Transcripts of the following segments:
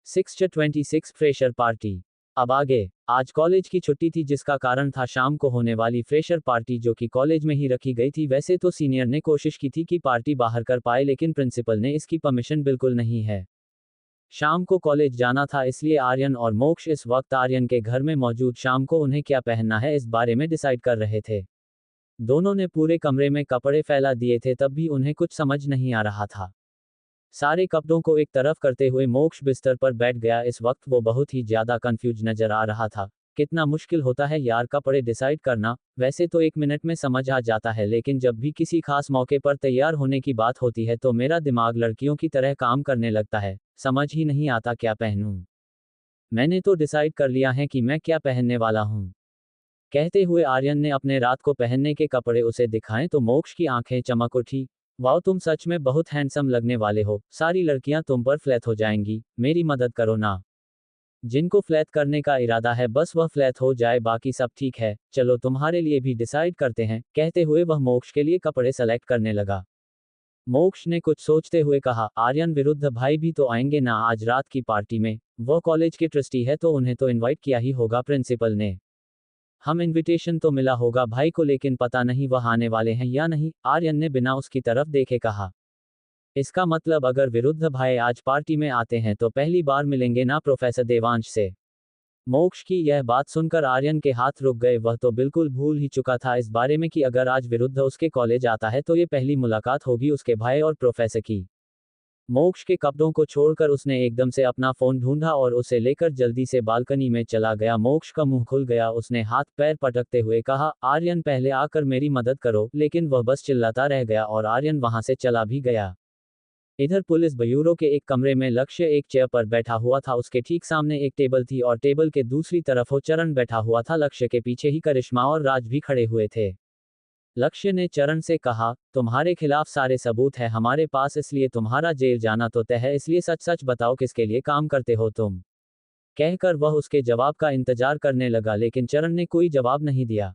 6/26 fresher party. अब आगे। आज कॉलेज की छुट्टी थी जिसका कारण था शाम को होने वाली फ्रेशर पार्टी जो कि कॉलेज में ही रखी गई थी। वैसे तो सीनियर ने कोशिश की थी कि पार्टी बाहर कर पाए लेकिन प्रिंसिपल ने इसकी परमिशन बिल्कुल नहीं है। शाम को कॉलेज जाना था इसलिए आर्यन और मोक्ष इस वक्त आर्यन के घर में मौजूद शाम को उन्हें क्या पहनना है इस बारे में डिसाइड कर रहे थे। दोनों ने पूरे कमरे में कपड़े फैला दिए थे तब भी उन्हें कुछ समझ नहीं आ रहा था। सारे कपड़ों को एक तरफ करते हुए मोक्ष बिस्तर पर बैठ गया। इस वक्त वो बहुत ही ज्यादा कंफ्यूज नजर आ रहा था। कितना मुश्किल होता है यार कपड़े डिसाइड करना। वैसे तो 1 मिनट में समझ आ जाता है लेकिन जब भी किसी खास मौके पर तैयार होने की बात होती है तो मेरा दिमाग लड़कियों की तरह काम करने लगता है। समझ ही नहीं आता क्या पहनूं। मैंने तो डिसाइड कर लिया है कि मैं क्या पहनने वाला हूं। कहते हुए आर्यन ने अपने रात को पहनने के कपड़े उसे दिखाएं तो मोक्ष की आंखें चमक उठी। वाओ तुम सच में बहुत हैंडसम लगने वाले हो। सारी लड़कियां तुम पर फ्लैट हो जाएंगी। मेरी मदद करो ना। जिनको फ्लैट करने का इरादा है बस वह फ्लैट हो जाए बाकी सब ठीक है। चलो तुम्हारे लिए भी डिसाइड करते हैं। कहते हुए वह मोक्ष के लिए कपड़े सेलेक्ट करने लगा। मोक्ष ने कुछ सोचते हुए कहा आर्यन विरुद्ध भाई भी तो आएंगे ना आज रात की पार्टी में। वो कॉलेज के ट्रस्टी है तो उन्हें तो इनवाइट किया ही होगा प्रिंसिपल ने। हम इनविटेशन तो मिला होगा भाई को लेकिन पता नहीं वह आने वाले हैं या नहीं। आर्यन ने बिना उसकी तरफ देखे कहा। इसका मतलब अगर विरुद्ध भाई आज पार्टी में आते हैं तो पहली बार मिलेंगे ना प्रोफेसर देवांश से। मोक्ष की यह बात सुनकर आर्यन के हाथ रुक गए। वह तो बिल्कुल भूल ही चुका था इस बारे में कि अगर आज विरुद्ध उसके कॉलेज आता है तो ये पहली मुलाकात होगी उसके भाई और प्रोफेसर की। मोक्ष के कपड़ों को छोड़कर उसने एकदम से अपना फोन ढूंढा और उसे लेकर जल्दी से बालकनी में चला गया। मोक्ष का मुंह खुल गया। उसने हाथ पैर पटकते हुए कहा आर्यन पहले आकर मेरी मदद करो। लेकिन वह बस चिल्लाता रह गया और आर्यन वहां से चला भी गया। इधर पुलिस ब्यूरो के एक कमरे में लक्ष्य एक चेयर पर बैठा हुआ था। उसके ठीक सामने एक टेबल थी और टेबल के दूसरी तरफ वो चरण बैठा हुआ था। लक्ष्य के पीछे ही करिश्मा और राज भी खड़े हुए थे। लक्ष्य ने चरण से कहा तुम्हारे खिलाफ सारे सबूत है हमारे पास इसलिए तुम्हारा जेल जाना तो तय है। इसलिए सच सच बताओ किसके लिए काम करते हो तुम। कहकर वह उसके जवाब का इंतजार करने लगा लेकिन चरण ने कोई जवाब नहीं दिया।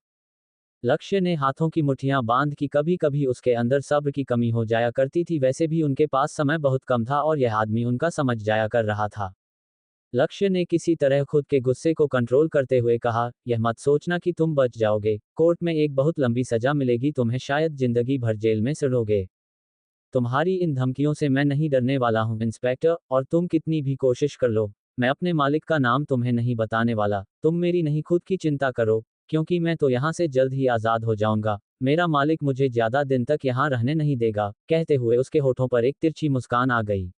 लक्ष्य ने हाथों की मुट्ठियां बांध की। कभी कभी उसके अंदर सब्र की कमी हो जाया करती थी। वैसे भी उनके पास समय बहुत कम था और यह आदमी उनका समझ जाया कर रहा था। लक्ष्य ने किसी तरह खुद के गुस्से को कंट्रोल करते हुए कहा यह मत सोचना कि तुम बच जाओगे। कोर्ट में एक बहुत लंबी सजा मिलेगी तुम्हें शायद जिंदगी भर जेल में सड़ोगे। तुम्हारी इन धमकियों से मैं नहीं डरने वाला हूं इंस्पेक्टर। और तुम कितनी भी कोशिश कर लो मैं अपने मालिक का नाम तुम्हें नहीं बताने वाला। तुम मेरी नहीं खुद की चिंता करो क्योंकि मैं तो यहाँ से जल्द ही आज़ाद हो जाऊंगा। मेरा मालिक मुझे ज्यादा दिन तक यहाँ रहने नहीं देगा। कहते हुए उसके होठों पर एक तिरछी मुस्कान आ गई।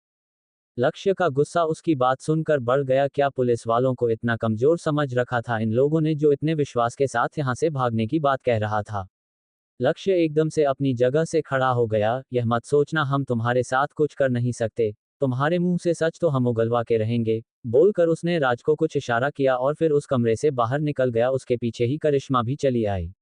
लक्ष्य का गुस्सा उसकी बात सुनकर बढ़ गया। क्या पुलिस वालों को इतना कमजोर समझ रखा था इन लोगों ने जो इतने विश्वास के साथ यहाँ से भागने की बात कह रहा था। लक्ष्य एकदम से अपनी जगह से खड़ा हो गया। यह मत सोचना हम तुम्हारे साथ कुछ कर नहीं सकते। तुम्हारे मुंह से सच तो हम उगलवा के रहेंगे। बोलकर उसने राज को कुछ इशारा किया और फिर उस कमरे से बाहर निकल गया। उसके पीछे ही करिश्मा भी चली आई।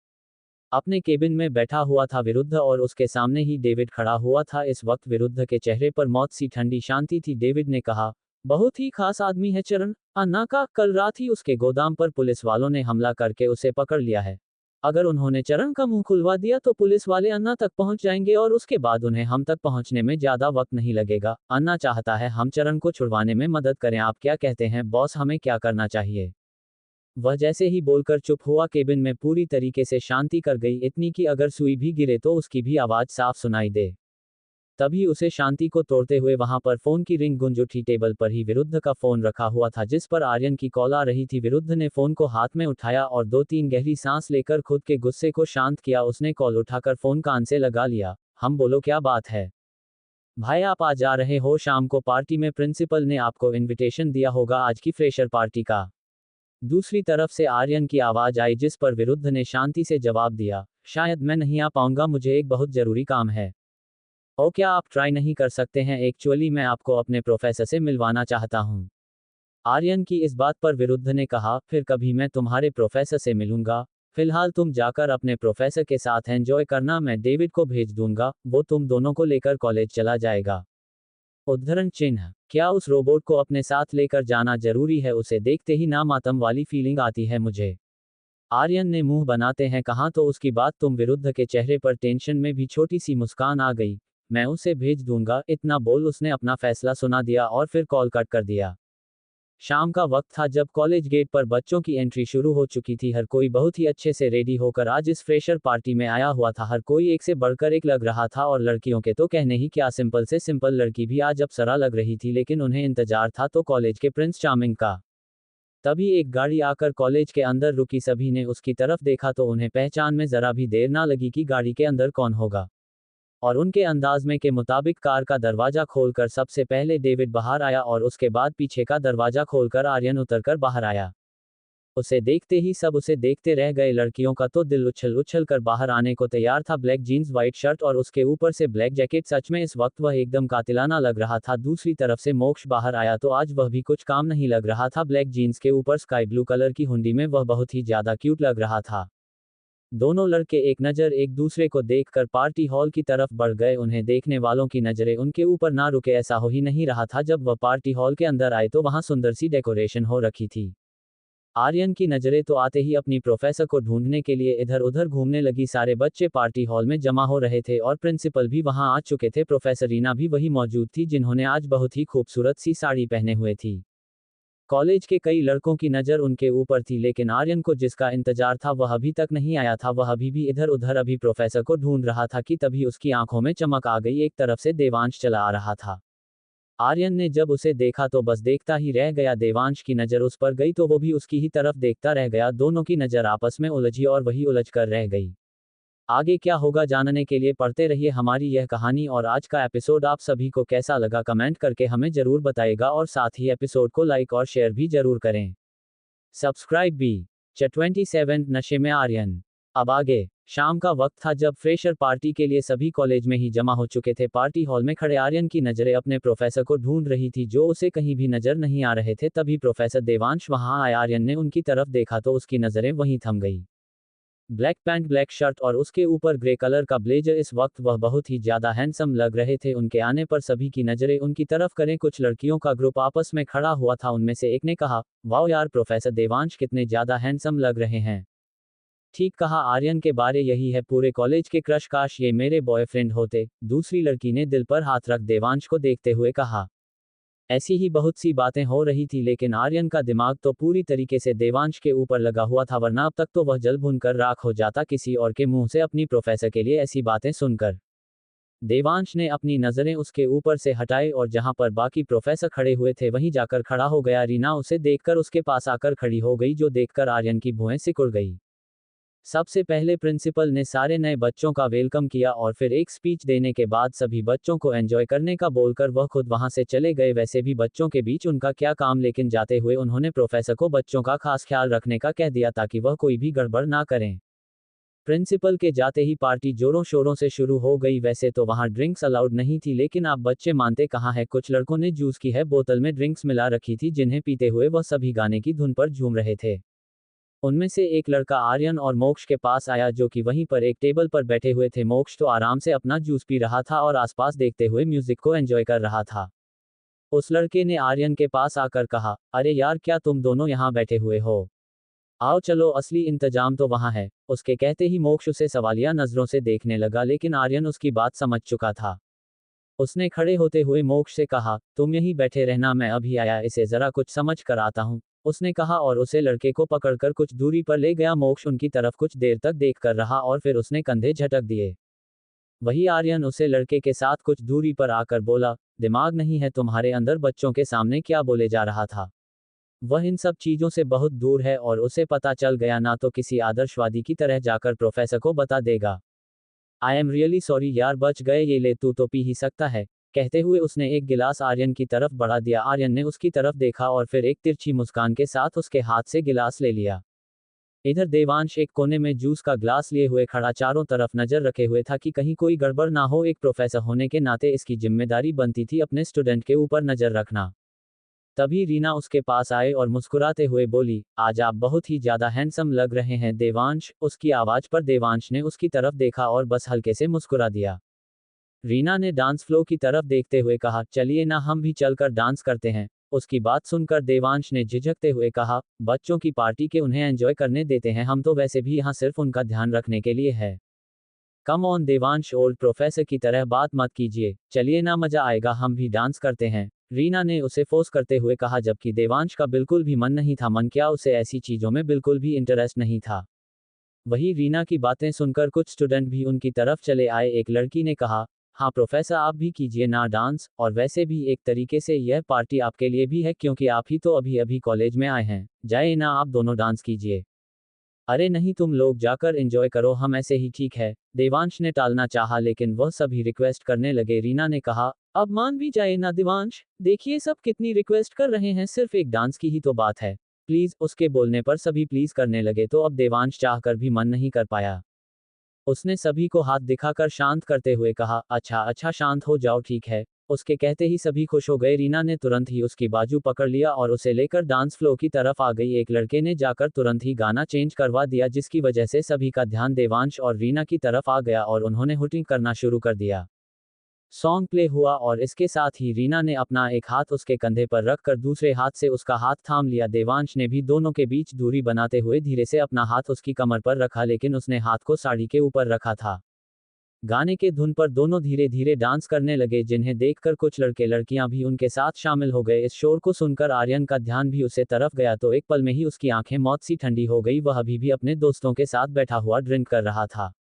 अपने केबिन में बैठा हुआ था विरुद्ध और उसके सामने ही डेविड खड़ा हुआ था। इस वक्त विरुद्ध के चेहरे पर मौत सी ठंडी शांति थी। डेविड ने कहा बहुत ही खास आदमी है चरण। अन्ना का कल रात ही उसके गोदाम पर पुलिस वालों ने हमला करके उसे पकड़ लिया है। अगर उन्होंने चरण का मुंह खुलवा दिया तो पुलिस वाले अन्ना तक पहुंच जाएंगे और उसके बाद उन्हें हम तक पहुंचने में ज्यादा वक्त नहीं लगेगा। अन्ना चाहता है हम चरण को छुड़वाने में मदद करें। आप क्या कहते हैं बॉस हमें क्या करना चाहिए। वह जैसे ही बोलकर चुप हुआ केबिन में पूरी तरीके से शांति कर गई। इतनी कि अगर सुई भी गिरे तो उसकी भी आवाज साफ सुनाई दे। तभी उसे शांति को तोड़ते हुए वहां पर फोन की रिंग गूंज उठी। टेबल पर ही विरुद्ध का फोन रखा हुआ था जिस पर आर्यन की कॉल आ रही थी। विरुद्ध ने फोन को हाथ में उठाया और 2-3 गहरी सांस लेकर खुद के गुस्से को शांत किया। उसने कॉल उठाकर फोन कान से लगा लिया। हम बोलो क्या बात है भाई आप आ जा रहे हो शाम को पार्टी में। प्रिंसिपल ने आपको इन्विटेशन दिया होगा आज की फ्रेशर पार्टी का। दूसरी तरफ से आर्यन की आवाज आई जिस पर विरुद्ध ने शांति से जवाब दिया शायद मैं नहीं आ पाऊंगा मुझे एक बहुत जरूरी काम है। ओ क्या आप ट्राई नहीं कर सकते हैं। एक्चुअली मैं आपको अपने प्रोफेसर से मिलवाना चाहता हूं। आर्यन की इस बात पर विरुद्ध ने कहा फिर कभी मैं तुम्हारे प्रोफेसर से मिलूंगा। फिलहाल तुम जाकर अपने प्रोफेसर के साथ एंजॉय करना। मैं डेविड को भेज दूंगा वो तुम दोनों को लेकर कॉलेज चला जाएगा। उद्धरण चिन्ह क्या उस रोबोट को अपने साथ लेकर जाना जरूरी है। उसे देखते ही नामातम वाली फीलिंग आती है मुझे। आर्यन ने मुंह बनाते हैं कहा तो उसकी बात तुम। विरुद्ध के चेहरे पर टेंशन में भी छोटी सी मुस्कान आ गई। मैं उसे भेज दूंगा। इतना बोल उसने अपना फैसला सुना दिया और फिर कॉल कट कर दिया। शाम का वक्त था जब कॉलेज गेट पर बच्चों की एंट्री शुरू हो चुकी थी। हर कोई बहुत ही अच्छे से रेडी होकर आज इस फ्रेशर पार्टी में आया हुआ था। हर कोई एक से बढ़कर एक लग रहा था और लड़कियों के तो कहने ही क्या, सिंपल से सिंपल लड़की भी आज अप्सरा लग रही थी। लेकिन उन्हें इंतजार था तो कॉलेज के प्रिंस चार्मिंग का। तभी एक गाड़ी आकर कॉलेज के अंदर रुकी। सभी ने उसकी तरफ देखा तो उन्हें पहचान में जरा भी देर ना लगी कि गाड़ी के अंदर कौन होगा। और उनके अंदाज में के मुताबिक कार का दरवाजा खोलकर सबसे पहले डेविड बाहर आया और उसके बाद पीछे का दरवाजा खोलकर आर्यन उतरकर बाहर आया। उसे देखते ही सब उसे देखते रह गए। लड़कियों का तो दिल उछल उछल कर बाहर आने को तैयार था। ब्लैक जीन्स, वाइट शर्ट और उसके ऊपर से ब्लैक जैकेट, सच में इस वक्त वह एकदम कातिलाना लग रहा था। दूसरी तरफ से मोक्ष बाहर आया तो आज वह भी कुछ काम नहीं लग रहा था। ब्लैक जीन्स के ऊपर स्काई ब्लू कलर की हुंडी में वह बहुत ही ज्यादा क्यूट लग रहा था। दोनों लड़के एक नज़र एक दूसरे को देखकर पार्टी हॉल की तरफ बढ़ गए। उन्हें देखने वालों की नज़रें उनके ऊपर ना रुके, ऐसा हो ही नहीं रहा था। जब वह पार्टी हॉल के अंदर आए तो वहां सुंदर सी डेकोरेशन हो रखी थी। आर्यन की नज़रें तो आते ही अपनी प्रोफेसर को ढूंढने के लिए इधर उधर घूमने लगी। सारे बच्चे पार्टी हॉल में जमा हो रहे थे और प्रिंसिपल भी वहां आ चुके थे। प्रोफेसर रीना भी वही मौजूद थी, जिन्होंने आज बहुत ही खूबसूरत सी साड़ी पहने हुए थी। कॉलेज के कई लड़कों की नज़र उनके ऊपर थी, लेकिन आर्यन को जिसका इंतजार था वह अभी तक नहीं आया था। वह अभी भी इधर उधर अभी प्रोफेसर को ढूंढ रहा था कि तभी उसकी आंखों में चमक आ गई। एक तरफ से देवांश चला आ रहा था। आर्यन ने जब उसे देखा तो बस देखता ही रह गया। देवांश की नज़र उस पर गई तो वो भी उसकी ही तरफ देखता रह गया। दोनों की नज़र आपस में उलझी और वही उलझ कर रह गई। आगे क्या होगा जानने के लिए पढ़ते रहिए हमारी यह कहानी। और आज का एपिसोड आप सभी को कैसा लगा कमेंट करके हमें जरूर बताइएगा और साथ ही एपिसोड को लाइक और शेयर भी जरूर करें। सब्सक्राइब भी। 27 नशे में आर्यन। अब आगे। शाम का वक्त था जब फ्रेशर पार्टी के लिए सभी कॉलेज में ही जमा हो चुके थे। पार्टी हॉल में खड़े आर्यन की नज़रें अपने प्रोफेसर को ढूंढ रही थी, जो उसे कहीं भी नजर नहीं आ रहे थे। तभी प्रोफेसर देवांश वहां आया। आर्यन ने उनकी तरफ देखा तो उसकी नज़रें वहीं थम गई। ब्लैक पैंट, ब्लैक शर्ट और उसके ऊपर ग्रे कलर का ब्लेजर। इस वक्त वह बहुत ही ज्यादा हैंडसम लग रहे थे। उनके आने पर सभी की नजरें उनकी तरफ करें। कुछ लड़कियों का ग्रुप आपस में खड़ा हुआ था। उनमें से एक ने कहा, वाओ यार, प्रोफेसर देवांश कितने ज्यादा हैंडसम लग रहे हैं। ठीक कहा, आर्यन के बारे यही है पूरे कॉलेज के क्रश, काश ये मेरे बॉयफ्रेंड होते। दूसरी लड़की ने दिल पर हाथ रख देवांश को देखते हुए कहा। ऐसी ही बहुत सी बातें हो रही थी, लेकिन आर्यन का दिमाग तो पूरी तरीके से देवांश के ऊपर लगा हुआ था, वरना अब तक तो वह जल भुन कर राख हो जाता किसी और के मुंह से अपनी प्रोफेसर के लिए ऐसी बातें सुनकर। देवांश ने अपनी नज़रें उसके ऊपर से हटाई और जहां पर बाकी प्रोफेसर खड़े हुए थे वहीं जाकर खड़ा हो गया। रीना उसे देखकर उसके पास आकर खड़ी हो गई, जो देखकर आर्यन की भुएं सिकुड़ गई। सबसे पहले प्रिंसिपल ने सारे नए बच्चों का वेलकम किया और फिर एक स्पीच देने के बाद सभी बच्चों को एंजॉय करने का बोलकर वह खुद वहां से चले गए। वैसे भी बच्चों के बीच उनका क्या काम, लेकिन जाते हुए उन्होंने प्रोफेसर को बच्चों का खास ख्याल रखने का कह दिया ताकि वह कोई भी गड़बड़ ना करें। प्रिंसिपल के जाते ही पार्टी जोरों शोरों से शुरू हो गई। वैसे तो वहां ड्रिंक्स अलाउड नहीं थी, लेकिन आप बच्चे मानते कहाँ है। कुछ लड़कों ने जूस की है बोतल में ड्रिंक्स मिला रखी थी, जिन्हें पीते हुए वह सभी गाने की धुन पर झूम रहे थे। उनमें से एक लड़का आर्यन और मोक्ष के पास आया, जो कि वहीं पर एक टेबल पर बैठे हुए थे। मोक्ष तो आराम से अपना जूस पी रहा था और आसपास देखते हुए म्यूजिक को एंजॉय कर रहा था। उस लड़के ने आर्यन के पास आकर कहा, अरे यार, क्या तुम दोनों यहाँ बैठे हुए हो? आओ चलो, असली इंतजाम तो वहाँ है। उसके कहते ही मोक्ष उसे सवालिया नजरों से देखने लगा, लेकिन आर्यन उसकी बात समझ चुका था। उसने खड़े होते हुए मोक्ष से कहा, तुम यहीं बैठे रहना, मैं अभी आया, इसे जरा कुछ समझ कर आता हूँ। उसने कहा और उसे लड़के को पकड़कर कुछ दूरी पर ले गया। मोक्ष उनकी तरफ कुछ देर तक देख कर रहा और फिर उसने कंधे झटक दिए। वही आर्यन उसे लड़के के साथ कुछ दूरी पर आकर बोला, दिमाग नहीं है तुम्हारे अंदर? बच्चों के सामने क्या बोले जा रहा था? वह इन सब चीजों से बहुत दूर है और उसे पता चल गया ना तो किसी आदर्शवादी की तरह जाकर प्रोफेसर को बता देगा। आई एम रियली सॉरी यार, बच गए, ये ले, तू तो पी ही सकता है। कहते हुए उसने एक गिलास आर्यन की तरफ बढ़ा दिया। आर्यन ने उसकी तरफ देखा और फिर एक तिरछी मुस्कान के साथ उसके हाथ से गिलास ले लिया। इधर देवांश एक कोने में जूस का ग्लास लिए हुए खड़ा चारों तरफ नजर रखे हुए था कि कहीं कोई गड़बड़ ना हो। एक प्रोफेसर होने के नाते इसकी जिम्मेदारी बनती थी अपने स्टूडेंट के ऊपर नजर रखना। तभी रीना उसके पास आए और मुस्कुराते हुए बोली, आज आप बहुत ही ज्यादा हैंडसम लग रहे हैं देवांश। उसकी आवाज पर देवांश ने उसकी तरफ देखा और बस हल्के से मुस्कुरा दिया। रीना ने डांस फ्लो की तरफ देखते हुए कहा, चलिए ना हम भी चलकर डांस करते हैं। उसकी बात सुनकर देवांश ने झिझकते हुए कहा, बच्चों की पार्टी के उन्हें एंजॉय करने देते हैं, हम तो वैसे भी यहाँ सिर्फ उनका ध्यान रखने के लिए है। Come on Devansh, old professor की तरह बात मत कीजिए, चलिए ना, मजा आएगा, हम भी डांस करते हैं। रीना ने उसे फोर्स करते हुए कहा, जबकि देवांश का बिल्कुल भी मन नहीं था। मन क्या, उसे ऐसी चीजों में बिल्कुल भी इंटरेस्ट नहीं था। वही रीना की बातें सुनकर कुछ स्टूडेंट भी उनकी तरफ चले आए। एक लड़की ने कहा, हाँ प्रोफेसर, आप भी कीजिए ना डांस, और वैसे भी एक तरीके से यह पार्टी आपके लिए भी है, क्योंकि आप ही तो अभी अभी कॉलेज में आए हैं। जाए ना, आप दोनों डांस कीजिए। अरे नहीं, तुम लोग जाकर एंजॉय करो, हम ऐसे ही ठीक है। देवांश ने टालना चाहा, लेकिन वह सभी रिक्वेस्ट करने लगे। रीना ने कहा, अब मान भी जाए ना देवांश, देखिए सब कितनी रिक्वेस्ट कर रहे हैं, सिर्फ एक डांस की ही तो बात है, प्लीज। उसके बोलने पर सभी प्लीज करने लगे, तो अब देवांश चाहकर भी मन नहीं कर पाया। उसने सभी को हाथ दिखाकर शांत करते हुए कहा, अच्छा अच्छा, शांत हो जाओ, ठीक है। उसके कहते ही सभी खुश हो गए। रीना ने तुरंत ही उसकी बाजू पकड़ लिया और उसे लेकर डांस फ्लो की तरफ आ गई। एक लड़के ने जाकर तुरंत ही गाना चेंज करवा दिया, जिसकी वजह से सभी का ध्यान देवांश और रीना की तरफ आ गया और उन्होंने हुटिंग करना शुरू कर दिया। सॉन्ग प्ले हुआ और इसके साथ ही रीना ने अपना एक हाथ उसके कंधे पर रखकर दूसरे हाथ से उसका हाथ थाम लिया। देवांश ने भी दोनों के बीच दूरी बनाते हुए धीरे से अपना हाथ उसकी कमर पर रखा, लेकिन उसने हाथ को साड़ी के ऊपर रखा था। गाने के धुन पर दोनों धीरे धीरे डांस करने लगे, जिन्हें देखकर कुछ लड़के लड़कियां भी उनके साथ शामिल हो गए। इस शोर को सुनकर आर्यन का ध्यान भी उसे तरफ गया, तो एक पल में ही उसकी आंखें मौत सी ठंडी हो गई। वह अभी भी अपने दोस्तों के साथ बैठा हुआ ड्रिंक कर रहा था।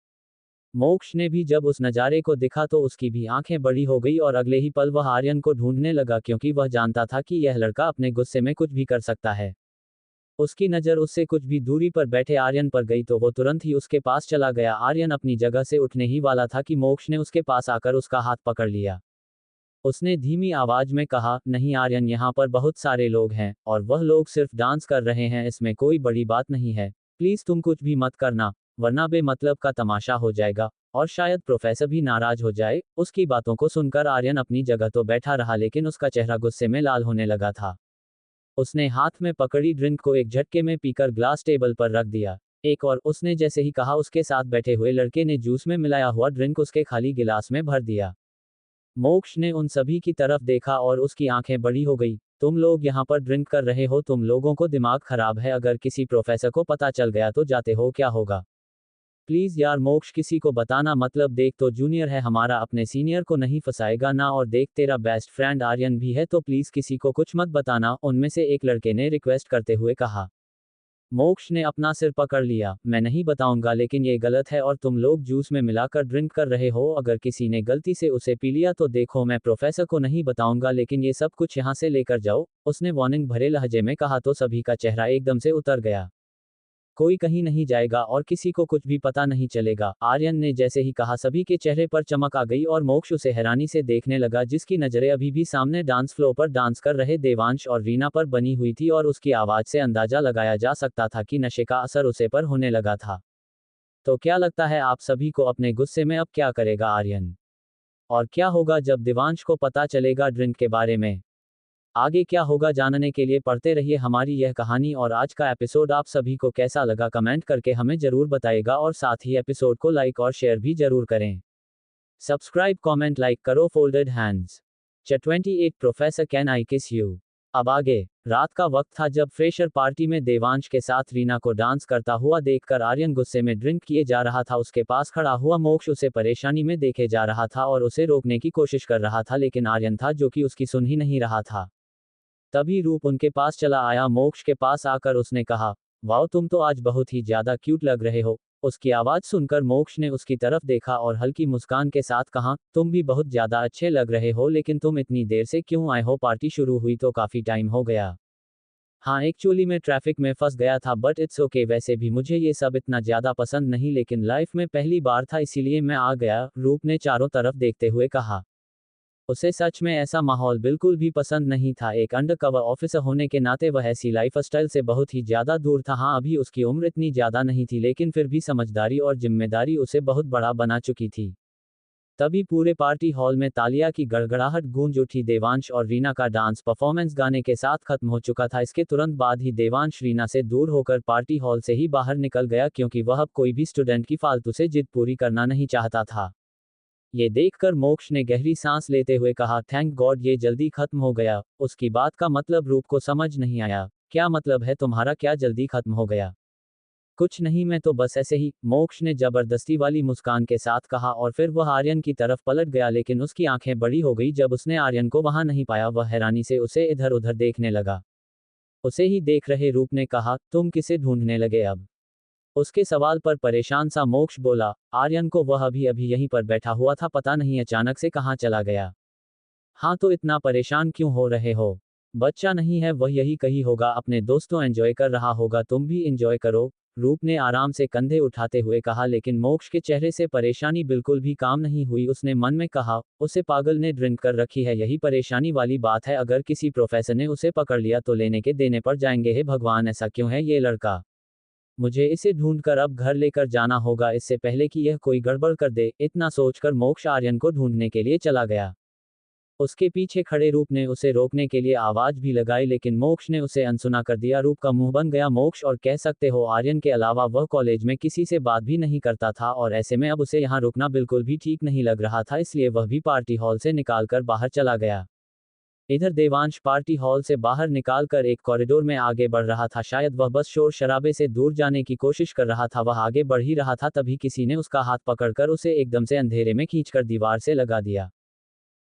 मोक्ष ने भी जब उस नज़ारे को देखा तो उसकी भी आंखें बड़ी हो गई और अगले ही पल वह आर्यन को ढूंढने लगा, क्योंकि वह जानता था कि यह लड़का अपने गुस्से में कुछ भी कर सकता है। उसकी नज़र उससे कुछ भी दूरी पर बैठे आर्यन पर गई तो वो तुरंत ही उसके पास चला गया। आर्यन अपनी जगह से उठने ही वाला था कि मोक्ष ने उसके पास आकर उसका हाथ पकड़ लिया। उसने धीमी आवाज में कहा, नहीं आर्यन, यहाँ पर बहुत सारे लोग हैं और वह लोग सिर्फ डांस कर रहे हैं, इसमें कोई बड़ी बात नहीं है। प्लीज तुम कुछ भी मत करना, वरना बेमतलब का तमाशा हो जाएगा और शायद प्रोफेसर भी नाराज हो जाए। उसकी बातों को सुनकर आर्यन अपनी जगह तो बैठा रहा, लेकिन उसका चेहरा गुस्से में लाल होने लगा था। उसने हाथ में पकड़ी ड्रिंक को एक झटके में पीकर ग्लास टेबल पर रख दिया। एक और, उसने जैसे ही कहा, उसके साथ बैठे हुए लड़के ने जूस में मिलाया हुआ ड्रिंक उसके खाली गिलास में भर दिया। मोक्ष ने उन सभी की तरफ देखा और उसकी आंखें बड़ी हो गई। तुम लोग यहाँ पर ड्रिंक कर रहे हो, तुम लोगों को दिमाग खराब है? अगर किसी प्रोफेसर को पता चल गया तो जाते हो, क्या होगा? प्लीज यार मोक्ष, किसी को बताना, मतलब देख तो जूनियर है हमारा, अपने सीनियर को नहीं फंसाएगा ना, और देख तेरा बेस्ट फ्रेंड आर्यन भी है, तो प्लीज किसी को कुछ मत बताना, उनमें से एक लड़के ने रिक्वेस्ट करते हुए कहा। मोक्ष ने अपना सिर पकड़ लिया, मैं नहीं बताऊंगा, लेकिन ये गलत है और तुम लोग जूस में मिलाकर ड्रिंक कर रहे हो। अगर किसी ने गलती से उसे पी लिया तो देखो, मैं प्रोफेसर को नहीं बताऊंगा, लेकिन ये सब कुछ यहाँ से लेकर जाओ, उसने वार्निंग भरे लहजे में कहा। तो सभी का चेहरा एकदम से उतर गया। कोई कहीं नहीं जाएगा और किसी को कुछ भी पता नहीं चलेगा, आर्यन ने जैसे ही कहा सभी के चेहरे पर चमक आ गई और मोक्ष उसे हैरानी से देखने लगा, जिसकी नजरें अभी भी सामने डांस फ्लोर पर डांस कर रहे देवांश और रीना पर बनी हुई थी, और उसकी आवाज से अंदाजा लगाया जा सकता था कि नशे का असर उसे पर होने लगा था। तो क्या लगता है आप सभी को, अपने गुस्से में अब क्या करेगा आर्यन? और क्या होगा जब देवांश को पता चलेगा ड्रिंक के बारे में? आगे क्या होगा जानने के लिए पढ़ते रहिए हमारी यह कहानी। और आज का एपिसोड आप सभी को कैसा लगा, कमेंट करके हमें जरूर बताइएगा, और साथ ही एपिसोड को लाइक और शेयर भी जरूर करें। सब्सक्राइब, कमेंट, लाइक करो। Folded hands. Chapter 28, professor can I किस यू। अब आगे। रात का वक्त था जब फ्रेशर पार्टी में देवांश के साथ रीना को डांस करता हुआ देखकर आर्यन गुस्से में ड्रिंक किए जा रहा था। उसके पास खड़ा हुआ मोक्ष उसे परेशानी में देखे जा रहा था और उसे रोकने की कोशिश कर रहा था, लेकिन आर्यन था जो कि उसकी सुन ही नहीं रहा था। तभी रूप उनके पास चला आया। मोक्ष के पास आकर उसने कहा, वाओ, तुम तो आज बहुत ही ज्यादा क्यूट लग रहे हो। उसकी आवाज सुनकर मोक्ष ने उसकी तरफ देखा और हल्की मुस्कान के साथ कहा, तुम भी बहुत ज्यादा अच्छे लग रहे हो, लेकिन तुम इतनी देर से क्यों आए हो? पार्टी शुरू हुई तो काफी टाइम हो गया। हाँ, एक्चुअली मैं ट्रैफिक में फंस गया था, बट इट्स ओके। वैसे भी मुझे ये सब इतना ज्यादा पसंद नहीं, लेकिन लाइफ में पहली बार था, इसीलिए मैं आ गया, रूप ने चारों तरफ देखते हुए कहा। उसे सच में ऐसा माहौल बिल्कुल भी पसंद नहीं था। एक अंडरकवर ऑफिसर होने के नाते वह ऐसी लाइफस्टाइल से बहुत ही ज्यादा दूर था। हाँ, अभी उसकी उम्र इतनी ज्यादा नहीं थी, लेकिन फिर भी समझदारी और जिम्मेदारी उसे बहुत बड़ा बना चुकी थी। तभी पूरे पार्टी हॉल में तालियां की गड़गड़ाहट गूंज उठी। देवांश और रीना का डांस परफॉर्मेंस गाने के साथ खत्म हो चुका था। इसके तुरंत बाद ही देवांश रीना से दूर होकर पार्टी हॉल से ही बाहर निकल गया, क्योंकि वह अब कोई भी स्टूडेंट की फालतू से जिद पूरी करना नहीं चाहता था। ये देखकर मोक्ष ने गहरी सांस लेते हुए कहा, थैंक गॉड ये जल्दी खत्म हो गया। उसकी बात का मतलब रूप को समझ नहीं आया। क्या मतलब है तुम्हारा, क्या जल्दी खत्म हो गया? कुछ नहीं, मैं तो बस ऐसे ही, मोक्ष ने जबरदस्ती वाली मुस्कान के साथ कहा और फिर वह आर्यन की तरफ पलट गया, लेकिन उसकी आंखें बड़ी हो गई जब उसने आर्यन को वहां नहीं पाया। वह हैरानी से उसे इधर उधर देखने लगा। उसे ही देख रहे रूप ने कहा, तुम किसे ढूंढने लगे अब? उसके सवाल पर परेशान सा मोक्ष बोला, आर्यन को, वह अभी अभी यहीं पर बैठा हुआ था, पता नहीं अचानक से कहाँ चला गया। हाँ तो इतना परेशान क्यों हो रहे हो? बच्चा नहीं है, वह यही कही होगा, अपने दोस्तों एंजॉय कर रहा होगा, तुम भी एंजॉय करो। रूप ने आराम से कंधे उठाते हुए कहा, लेकिन मोक्ष के चेहरे से परेशानी बिल्कुल भी काम नहीं हुई। उसने मन में कहा, उसे पागल ने ड्रिंक कर रखी है, यही परेशानी वाली बात है। अगर किसी प्रोफेसर ने उसे पकड़ लिया तो लेने के देने पर जाएंगे। हे भगवान, ऐसा क्यों है ये लड़का? मुझे इसे ढूंढकर अब घर लेकर जाना होगा, इससे पहले कि यह कोई गड़बड़ कर दे। इतना सोचकर मोक्ष आर्यन को ढूंढने के लिए चला गया। उसके पीछे खड़े रूप ने उसे रोकने के लिए आवाज भी लगाई, लेकिन मोक्ष ने उसे अनसुना कर दिया। रूप का मुंह बन गया। मोक्ष, और कह सकते हो आर्यन के अलावा वह कॉलेज में किसी से बात भी नहीं करता था, और ऐसे में अब उसे यहाँ रुकना बिल्कुल भी ठीक नहीं लग रहा था, इसलिए वह भी पार्टी हॉल से निकालकर बाहर चला गया। इधर देवांश पार्टी हॉल से बाहर निकालकर एक कॉरिडोर में आगे बढ़ रहा था। शायद वह बस शोर शराबे से दूर जाने की कोशिश कर रहा था। वह आगे बढ़ ही रहा था, तभी किसी ने उसका हाथ पकड़कर उसे एकदम से अंधेरे में खींचकर दीवार से लगा दिया।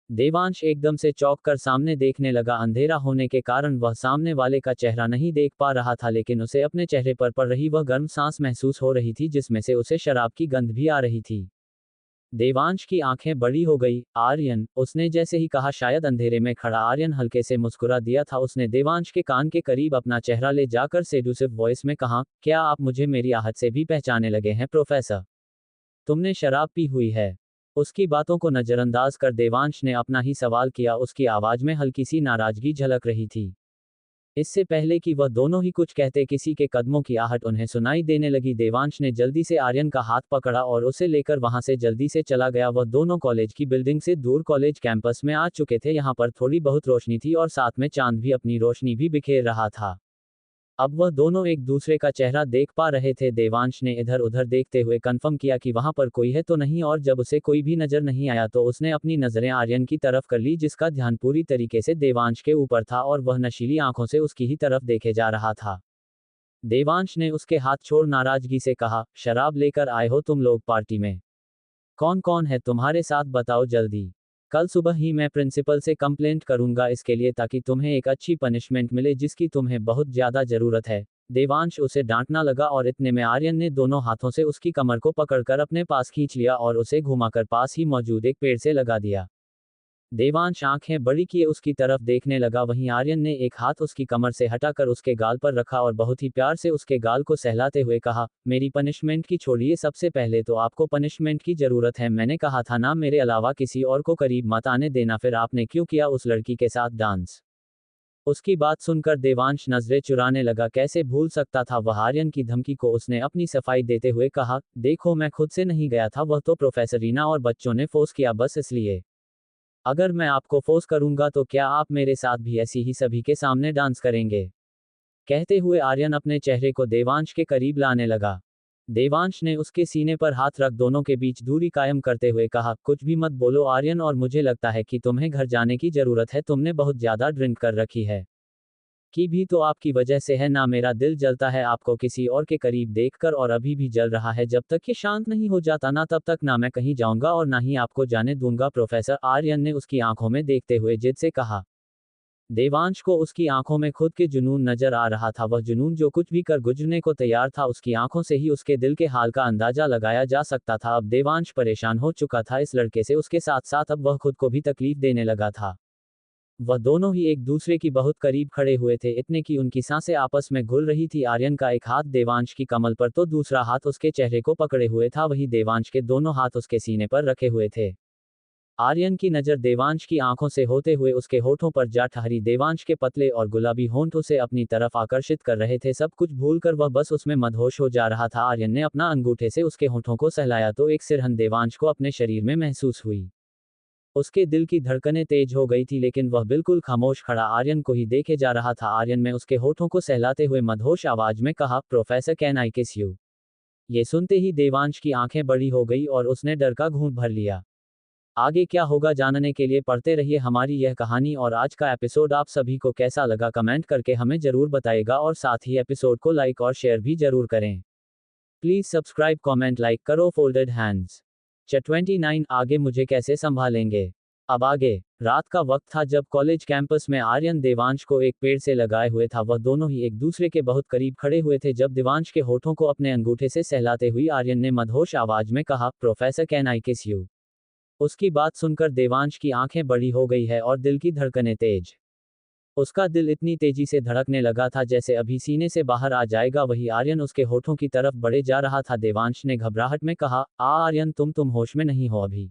देवांश एकदम से चौंक कर सामने देखने लगा। अंधेरा होने के कारण वह सामने वाले का चेहरा नहीं देख पा रहा था, लेकिन उसे अपने चेहरे पर पड़ रही वह गर्म सांस महसूस हो रही थी, जिसमें से उसे शराब की गंध भी आ रही थी। देवांश की आंखें बड़ी हो गई। आर्यन, उसने जैसे ही कहा। शायद अंधेरे में खड़ा आर्यन हल्के से मुस्कुरा दिया था। उसने देवांश के कान के करीब अपना चेहरा ले जाकर सेड्यूसिव वॉइस में कहा, क्या आप मुझे मेरी आहट से भी पहचानने लगे हैं प्रोफेसर? तुमने शराब पी हुई है? उसकी बातों को नजरअंदाज कर देवांश ने अपना ही सवाल किया। उसकी आवाज में हल्की सी नाराजगी झलक रही थी। इससे पहले कि वह दोनों ही कुछ कहते, किसी के कदमों की आहट उन्हें सुनाई देने लगी। देवांश ने जल्दी से आर्यन का हाथ पकड़ा और उसे लेकर वहां से जल्दी से चला गया। वह दोनों कॉलेज की बिल्डिंग से दूर कॉलेज कैंपस में आ चुके थे। यहाँ पर थोड़ी बहुत रोशनी थी और साथ में चांद भी अपनी रोशनी भी बिखेर रहा था। अब वह दोनों एक दूसरे का चेहरा देख पा रहे थे। देवांश ने इधर उधर देखते हुए कंफर्म किया कि वहां पर कोई है तो नहीं, और जब उसे कोई भी नजर नहीं आया तो उसने अपनी नजरें आर्यन की तरफ कर ली, जिसका ध्यान पूरी तरीके से देवांश के ऊपर था और वह नशीली आंखों से उसकी ही तरफ देखे जा रहा था। देवांश ने उसके हाथ छोड़ नाराजगी से कहा, शराब लेकर आए हो तुम लोग पार्टी में? कौन कौन है तुम्हारे साथ, बताओ जल्दी। कल सुबह ही मैं प्रिंसिपल से कंप्लेंट करूंगा इसके लिए, ताकि तुम्हें एक अच्छी पनिशमेंट मिले जिसकी तुम्हें बहुत ज्यादा जरूरत है। देवांश उसे डांटना लगा और इतने में आर्यन ने दोनों हाथों से उसकी कमर को पकड़कर अपने पास खींच लिया और उसे घुमाकर पास ही मौजूद एक पेड़ से लगा दिया। देवांश आंखें बड़ी किए उसकी तरफ देखने लगा। वहीं आर्यन ने एक हाथ उसकी कमर से हटाकर उसके गाल पर रखा और बहुत ही प्यार से उसके गाल को सहलाते हुए कहा, मेरी पनिशमेंट की छोड़िए, सबसे पहले तो आपको पनिशमेंट की जरूरत है। मैंने कहा था ना, मेरे अलावा किसी और को करीब मत आने देना। फिर आपने क्यों किया उस लड़की के साथ डांस? उसकी बात सुनकर देवांश नजरें चुराने लगा। कैसे भूल सकता था वह आर्यन की धमकी को। उसने अपनी सफाई देते हुए कहा, देखो मैं खुद से नहीं गया था, वह तो प्रोफेसर रीना और बच्चों ने फोर्स किया, बस इसलिए। अगर मैं आपको फोर्स करूंगा तो क्या आप मेरे साथ भी ऐसी ही सभी के सामने डांस करेंगे? कहते हुए आर्यन अपने चेहरे को देवांश के करीब लाने लगा। देवांश ने उसके सीने पर हाथ रख दोनों के बीच दूरी कायम करते हुए कहा, कुछ भी मत बोलो आर्यन, और मुझे लगता है कि तुम्हें घर जाने की जरूरत है, तुमने बहुत ज्यादा ड्रिंक कर रखी है। की भी तो आपकी वजह से है ना, मेरा दिल जलता है आपको किसी और के करीब देखकर, और अभी भी जल रहा है। जब तक ये शांत नहीं हो जाता ना, तब तक ना मैं कहीं जाऊंगा और ना ही आपको जाने दूंगा प्रोफेसर। आर्यन ने उसकी आंखों में देखते हुए जिद से कहा। देवांश को उसकी आंखों में खुद के जुनून नजर आ रहा था। वह जुनून जो कुछ भी कर गुजरने को तैयार था। उसकी आंखों से ही उसके दिल के हाल का अंदाजा लगाया जा सकता था। अब देवांश परेशान हो चुका था इस लड़के से, उसके साथ साथ अब वह खुद को भी तकलीफ देने लगा था। वह दोनों ही एक दूसरे की बहुत करीब खड़े हुए थे, इतने की उनकी सांसें आपस में घुल रही थी। आर्यन का एक हाथ देवांश की कमर पर तो दूसरा हाथ उसके चेहरे को पकड़े हुए था, वही देवांश के दोनों हाथ उसके सीने पर रखे हुए थे। आर्यन की नजर देवांश की आंखों से होते हुए उसके होठों पर जा ठहरी। देवांश के पतले और गुलाबी होंठ उसे अपनी तरफ आकर्षित कर रहे थे। सब कुछ भूलकर वह बस उसमें मदहोश हो जा रहा था। आर्यन ने अपना अंगूठे से उसके होठों को सहलाया तो एक सिरहन देवांश को अपने शरीर में महसूस हुई। उसके दिल की धड़कनें तेज हो गई थी, लेकिन वह बिल्कुल खामोश खड़ा आर्यन को ही देखे जा रहा था। आर्यन में उसके होठों को सहलाते हुए मदहोश आवाज में कहा, प्रोफेसर कैन आई किस यू? ये सुनते ही देवांश की आंखें बड़ी हो गई और उसने डर का घूंट भर लिया। आगे क्या होगा जानने के लिए पढ़ते रहिए हमारी यह कहानी। और आज का एपिसोड आप सभी को कैसा लगा कमेंट करके हमें जरूर बताइएगा, और साथ ही एपिसोड को लाइक और शेयर भी जरूर करें। प्लीज सब्सक्राइब कमेंट लाइक करो फोल्डेड हैंड्स। 29 आगे मुझे कैसे संभालेंगे। अब आगे। रात का वक्त था जब कॉलेज कैंपस में आर्यन देवांश को एक पेड़ से लगाए हुए था। वह दोनों ही एक दूसरे के बहुत करीब खड़े हुए थे जब देवांश के होठों को अपने अंगूठे से सहलाते हुई आर्यन ने मदहोश आवाज में कहा, प्रोफेसर कैन आई किस यू। उसकी बात सुनकर देवांश की आंखें बड़ी हो गई है और दिल की धड़कनें तेज। उसका दिल इतनी तेजी से धड़कने लगा था जैसे अभी सीने से बाहर आ जाएगा। वही आर्यन उसके होठों की तरफ बढ़े जा रहा था। देवांश ने घबराहट में कहा, आर्यन तुम होश में नहीं हो अभी।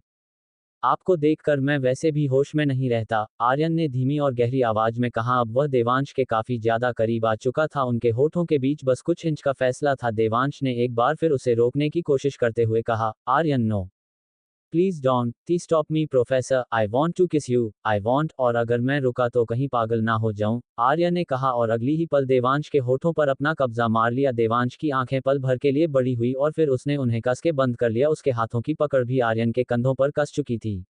आपको देखकर मैं वैसे भी होश में नहीं रहता, आर्यन ने धीमी और गहरी आवाज में कहा। अब वह देवांश के काफी ज्यादा करीब आ चुका था। उनके होठों के बीच बस कुछ इंच का फैसला था। देवांश ने एक बार फिर उसे रोकने की कोशिश करते हुए कहा, Aryan no please don't T stop me professor, I want to kiss you, I want. और अगर मैं रुका तो कहीं पागल ना हो जाऊं, आर्यन ने कहा और अगली ही पल देवांश के होठों पर अपना कब्जा मार लिया। देवांश की आंखें पल भर के लिए बड़ी हुई और फिर उसने उन्हें कस के बंद कर लिया। उसके हाथों की पकड़ भी आर्यन के कंधों पर कस चुकी थी।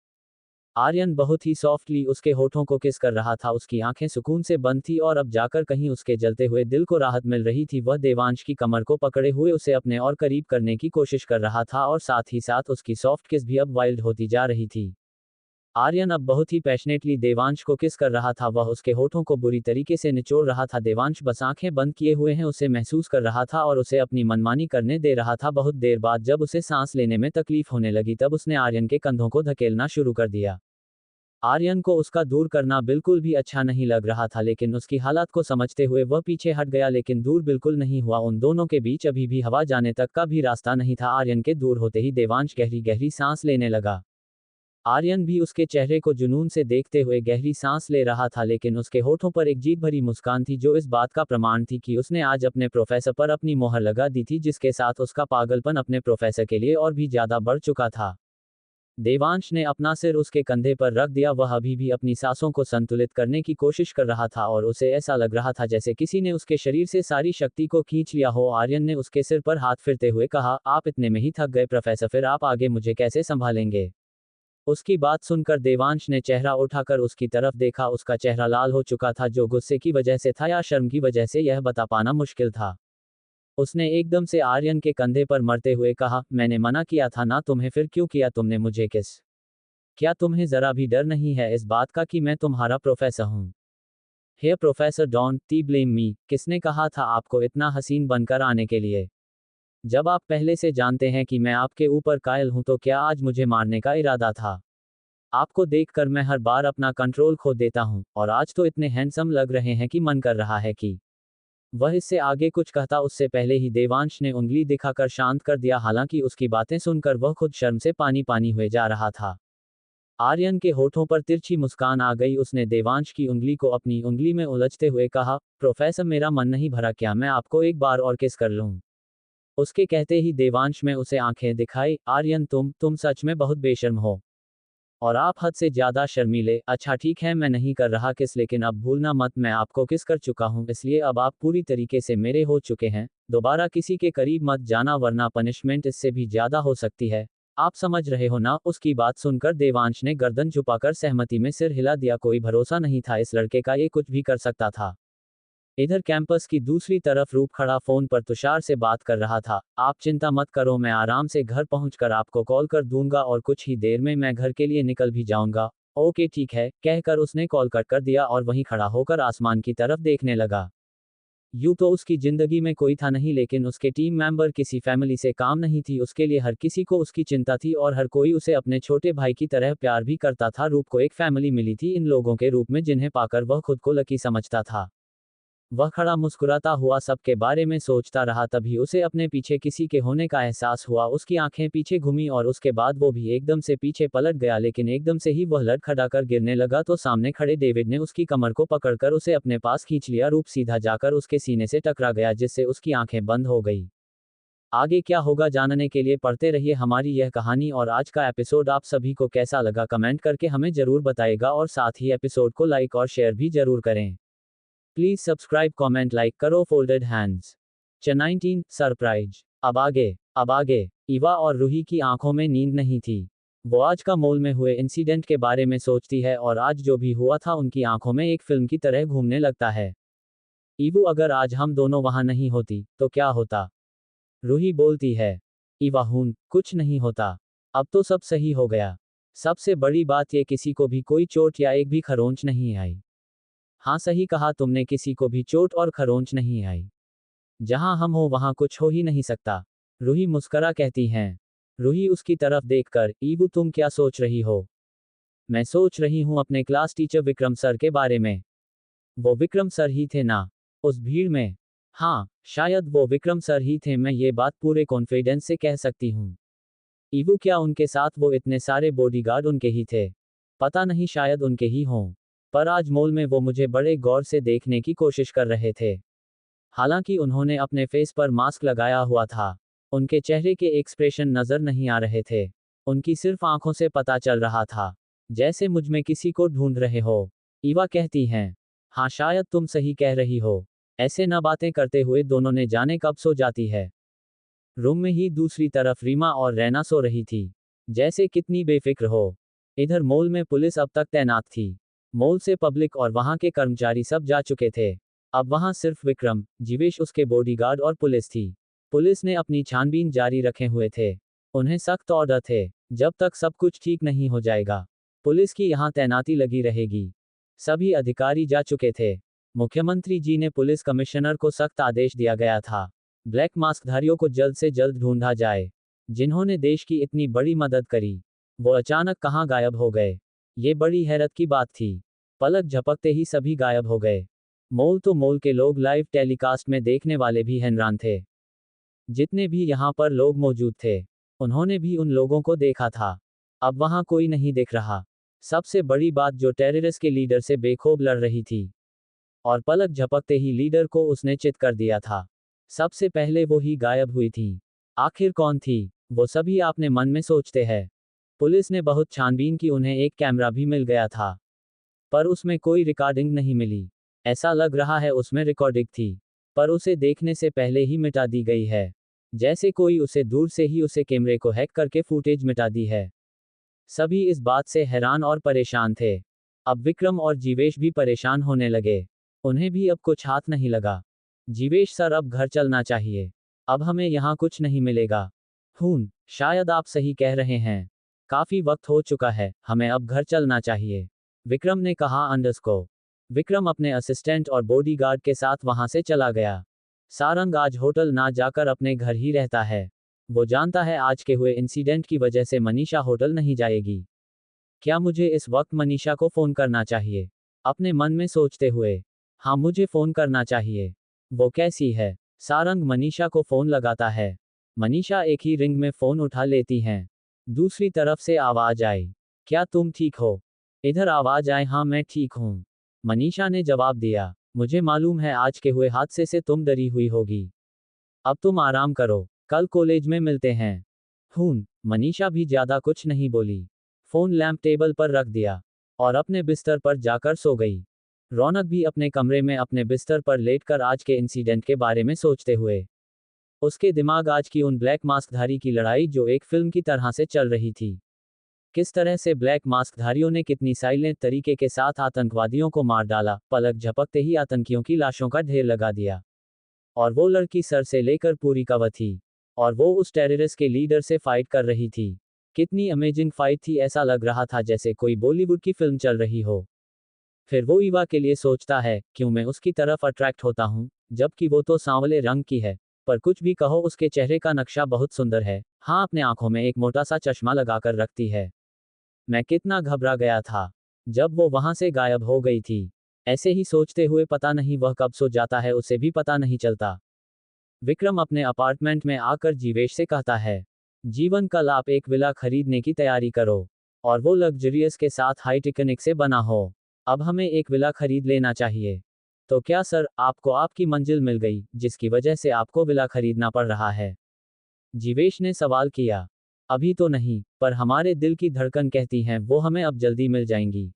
आर्यन बहुत ही सॉफ्टली उसके होठों को किस कर रहा था। उसकी आंखें सुकून से बंद थी और अब जाकर कहीं उसके जलते हुए दिल को राहत मिल रही थी। वह देवांश की कमर को पकड़े हुए उसे अपने और करीब करने की कोशिश कर रहा था और साथ ही साथ उसकी सॉफ्ट किस भी अब वाइल्ड होती जा रही थी। आर्यन अब बहुत ही पैशनेटली देवांश को किस कर रहा था। वह उसके होठों को बुरी तरीके से निचोड़ रहा था। देवांश बस आंखें बंद किए हुए हैं उसे महसूस कर रहा था और उसे अपनी मनमानी करने दे रहा था। बहुत देर बाद जब उसे सांस लेने में तकलीफ होने लगी तब उसने आर्यन के कंधों को धकेलना शुरू कर दिया। आर्यन को उसका दूर करना बिल्कुल भी अच्छा नहीं लग रहा था, लेकिन उसकी हालत को समझते हुए वह पीछे हट गया, लेकिन दूर बिल्कुल नहीं हुआ। उन दोनों के बीच अभी भी हवा जाने तक का भी रास्ता नहीं था। आर्यन के दूर होते ही देवांश गहरी गहरी सांस लेने लगा। आर्यन भी उसके चेहरे को जुनून से देखते हुए गहरी सांस ले रहा था, लेकिन उसके होठों पर एक जीत भरी मुस्कान थी जो इस बात का प्रमाण थी कि उसने आज अपने प्रोफेसर पर अपनी मोहर लगा दी थी, जिसके साथ उसका पागलपन अपने प्रोफेसर के लिए और भी ज्यादा बढ़ चुका था। देवांश ने अपना सिर उसके कंधे पर रख दिया। वह अभी भी अपनी सांसों को संतुलित करने की कोशिश कर रहा था और उसे ऐसा लग रहा था जैसे किसी ने उसके शरीर से सारी शक्ति को खींच लिया हो। आर्यन ने उसके सिर पर हाथ फिरते हुए कहा, आप इतने में ही थक गए प्रोफेसर, फिर आप आगे मुझे कैसे संभालेंगे। उसकी बात सुनकर देवांश ने चेहरा उठाकर उसकी तरफ देखा। उसका चेहरा लाल हो चुका था, जो गुस्से की वजह से था या शर्म की वजह से यह बता पाना मुश्किल था। उसने एकदम से आर्यन के कंधे पर मरते हुए कहा, मैंने मना किया था ना तुम्हें, फिर क्यों किया तुमने मुझे किस। क्या तुम्हें जरा भी डर नहीं है इस बात का कि मैं तुम्हारा प्रोफेसर हूं। Hey professor don't tea blame me, किसने कहा था आपको इतना हसीन बनकर आने के लिए। जब आप पहले से जानते हैं कि मैं आपके ऊपर कायल हूं तो क्या आज मुझे मारने का इरादा था। आपको देखकर मैं हर बार अपना कंट्रोल खो देता हूं, और आज तो इतने हैंडसम लग रहे हैं कि मन कर रहा है कि। वह इससे आगे कुछ कहता उससे पहले ही देवांश ने उंगली दिखाकर शांत कर दिया। हालांकि उसकी बातें सुनकर वह खुद शर्म से पानी पानी हुए जा रहा था। आर्यन के होठों पर तिरछी मुस्कान आ गई। उसने देवांश की उंगली को अपनी उंगली में उलझते हुए कहा, प्रोफेसर मेरा मन नहीं भरा क्या मैं आपको एक बार और किस कर लूं। उसके कहते ही देवांश में उसे आंखें दिखाई। आर्यन तुम सच में बहुत बेशर्म हो। और आप हद से ज्यादा शर्मीले। अच्छा ठीक है मैं नहीं कर रहा किस, लेकिन अब भूलना मत मैं आपको किस कर चुका हूं, इसलिए अब आप पूरी तरीके से मेरे हो चुके हैं। दोबारा किसी के करीब मत जाना वरना पनिशमेंट इससे भी ज्यादा हो सकती है। आप समझ रहे हो ना। उसकी बात सुनकर देवांश ने गर्दन झुकाकर सहमति में सिर हिला दिया। कोई भरोसा नहीं था इस लड़के का, ये कुछ भी कर सकता था। इधर कैंपस की दूसरी तरफ रूप खड़ा फोन पर तुषार से बात कर रहा था। आप चिंता मत करो, मैं आराम से घर पहुंचकर आपको कॉल कर दूंगा और कुछ ही देर में मैं घर के लिए निकल भी जाऊंगा। ओके ठीक है, कहकर उसने कॉल कट कर दिया और वहीं खड़ा होकर आसमान की तरफ देखने लगा। यूं तो उसकी जिंदगी में कोई था नहीं, लेकिन उसके टीम मेंबर किसी फैमिली से काम नहीं थी। उसके लिए हर किसी को उसकी चिंता थी और हर कोई उसे अपने छोटे भाई की तरह प्यार भी करता था। रूप को एक फैमिली मिली थी इन लोगों के रूप में, जिन्हें पाकर वह खुद को लकी समझता था। वह खड़ा मुस्कुराता हुआ सबके बारे में सोचता रहा। तभी उसे अपने पीछे किसी के होने का एहसास हुआ। उसकी आंखें पीछे घूमी और उसके बाद वो भी एकदम से पीछे पलट गया, लेकिन एकदम से ही वह लड़खड़ाकर गिरने लगा तो सामने खड़े डेविड ने उसकी कमर को पकड़कर उसे अपने पास खींच लिया। रूप सीधा जाकर उसके सीने से टकरा गया, जिससे उसकी आंखें बंद हो गई। आगे क्या होगा जानने के लिए पढ़ते रहिए हमारी यह कहानी। और आज का एपिसोड आप सभी को कैसा लगा कमेंट करके हमें जरूर बताइएगा, और साथ ही एपिसोड को लाइक और शेयर भी जरूर करें। प्लीज सब्सक्राइब कमेंट लाइक करो फोल्डेड हैंड्स। 19 सरप्राइज। अब आगे। ईवा और रूही की आंखों में नींद नहीं थी। वो आज का मॉल में हुए इंसिडेंट के बारे में सोचती है और आज जो भी हुआ था उनकी आंखों में एक फिल्म की तरह घूमने लगता है। ईवू अगर आज हम दोनों वहां नहीं होती तो क्या होता। रूही बोलती है। इवाहून, कुछ नहीं होता। अब तो सब सही हो गया। सबसे बड़ी बात ये किसी को भी कोई चोट या एक भी खरोंच नहीं आई। हाँ सही कहा तुमने, किसी को भी चोट और खरोंच नहीं आई। जहां हम हो वहां कुछ हो ही नहीं सकता। रूही मुस्करा कहती हैं। रूही उसकी तरफ देखकर, ईवू तुम क्या सोच रही हो? मैं सोच रही हूँ अपने क्लास टीचर विक्रम सर के बारे में। वो विक्रम सर ही थे ना, उस भीड़ में? हाँ, शायद वो विक्रम सर ही थे, मैं ये बात पूरे कॉन्फिडेंस से कह सकती हूँ। ईवू, क्या उनके साथ वो इतने सारे बॉडीगार्ड उनके ही थे? पता नहीं, शायद उनके ही हों। पर आज मॉल में वो मुझे बड़े गौर से देखने की कोशिश कर रहे थे। हालांकि उन्होंने अपने फेस पर मास्क लगाया हुआ था। उनके चेहरे के एक्सप्रेशन नजर नहीं आ रहे थे। उनकी सिर्फ आंखों से पता चल रहा था, जैसे मुझ में किसी को ढूंढ रहे हो। ईवा कहती हैं। हाँ शायद तुम सही कह रही हो। ऐसे न बातें करते हुए दोनों ने जाने कब सो जाती है। रूम में ही दूसरी तरफ रीमा और रैना सो रही थी, जैसे कितनी बेफिक्र हो। इधर मॉल में पुलिस अब तक तैनात थी। मॉल से पब्लिक और वहां के कर्मचारी सब जा चुके थे। अब वहां सिर्फ विक्रम, जीवेश, उसके बॉडीगार्ड और पुलिस थी। पुलिस ने अपनी छानबीन जारी रखे हुए थे। उन्हें सख्त ऑर्डर थे, जब तक सब कुछ ठीक नहीं हो जाएगा, पुलिस की यहां तैनाती लगी रहेगी। सभी अधिकारी जा चुके थे। मुख्यमंत्री जी ने पुलिस कमिश्नर को सख्त आदेश दिया गया था, ब्लैक मास्कधारियों को जल्द से जल्द ढूंढा जाए। जिन्होंने देश की इतनी बड़ी मदद करी, वो अचानक कहाँ गायब हो गए? ये बड़ी हैरत की बात थी। पलक झपकते ही सभी गायब हो गए। मॉल तो मॉल के लोग, लाइव टेलीकास्ट में देखने वाले भी हैरान थे। जितने भी यहाँ पर लोग मौजूद थे, उन्होंने भी उन लोगों को देखा था। अब वहां कोई नहीं दिख रहा। सबसे बड़ी बात, जो टेररिस्ट के लीडर से बेखौफ लड़ रही थी, और पलक झपकते ही लीडर को उसने चित कर दिया था। सबसे पहले वो ही गायब हुई थी। आखिर कौन थी वो? सभी आपने मन में सोचते हैं। पुलिस ने बहुत छानबीन की, उन्हें एक कैमरा भी मिल गया था, पर उसमें कोई रिकॉर्डिंग नहीं मिली। ऐसा लग रहा है उसमें रिकॉर्डिंग थी, पर उसे देखने से पहले ही मिटा दी गई है। जैसे कोई उसे दूर से ही उसे कैमरे को हैक करके फुटेज मिटा दी है। सभी इस बात से हैरान और परेशान थे। अब विक्रम और जीवेश भी परेशान होने लगे। उन्हें भी अब कुछ हाथ नहीं लगा। जीवेश सर, अब घर चलना चाहिए। अब हमें यहाँ कुछ नहीं मिलेगा। खून, शायद आप सही कह रहे हैं। काफी वक्त हो चुका है, हमें अब घर चलना चाहिए, विक्रम ने कहा अंडरस्को। विक्रम अपने असिस्टेंट और बॉडीगार्ड के साथ वहां से चला गया। सारंग आज होटल ना जाकर अपने घर ही रहता है। वो जानता है आज के हुए इंसिडेंट की वजह से मनीषा होटल नहीं जाएगी। क्या मुझे इस वक्त मनीषा को फोन करना चाहिए? अपने मन में सोचते हुए, हाँ मुझे फोन करना चाहिए। वो कैसी है? सारंग मनीषा को फोन लगाता है। मनीषा एक ही रिंग में फोन उठा लेती हैं। दूसरी तरफ से आवाज आई, क्या तुम ठीक हो? इधर आवाज आए, हाँ मैं ठीक हूँ। मनीषा ने जवाब दिया, मुझे मालूम है आज के हुए हादसे से तुम डरी हुई होगी। अब तुम आराम करो, कल कॉलेज में मिलते हैं। खून, मनीषा भी ज्यादा कुछ नहीं बोली। फोन लैंप टेबल पर रख दिया और अपने बिस्तर पर जाकर सो गई। रौनक भी अपने कमरे में अपने बिस्तर पर लेटकर आज के इंसिडेंट के बारे में सोचते हुए, उसके दिमाग आज की उन ब्लैक मास्कधारी की लड़ाई जो एक फिल्म की तरह से चल रही थी। किस तरह से ब्लैक मास्कधारियों ने कितनी साइलेंट तरीके के साथ आतंकवादियों को मार डाला, पलक झपकते ही आतंकियों की लाशों का ढेर लगा दिया। और वो लड़की सर से लेकर पूरी कवर थी, और वो उस टेररिस्ट के लीडर से फाइट कर रही थी। कितनी अमेजिंग फाइट थी, ऐसा लग रहा था जैसे कोई बॉलीवुड की फिल्म चल रही हो। फिर वो ईवा के लिए सोचता है, क्यों मैं उसकी तरफ अट्रैक्ट होता हूँ, जबकि वो तो सांवले रंग की है। पर कुछ भी कहो, उसके चेहरे का नक्शा बहुत सुंदर है। हाँ, अपने आंखों में एक मोटा सा चश्मा लगाकर रखती है। मैं कितना घबरा गया था जब वो वहां से गायब हो गई थी। ऐसे ही सोचते हुए पता नहीं वह कब सो जाता है, उसे भी पता नहीं चलता। विक्रम अपने अपार्टमेंट में आकर जीवेश से कहता है, जीवन कल आप एक विला खरीदने की तैयारी करो, और वो लग्जरियस के साथ हाई टेक्निक से बना हो। अब हमें एक विला खरीद लेना चाहिए। तो क्या सर, आपको आपकी मंजिल मिल गई जिसकी वजह से आपको विला खरीदना पड़ रहा है? जीवेश ने सवाल किया। अभी तो नहीं, पर हमारे दिल की धड़कन कहती हैं वो हमें अब जल्दी मिल जाएंगी।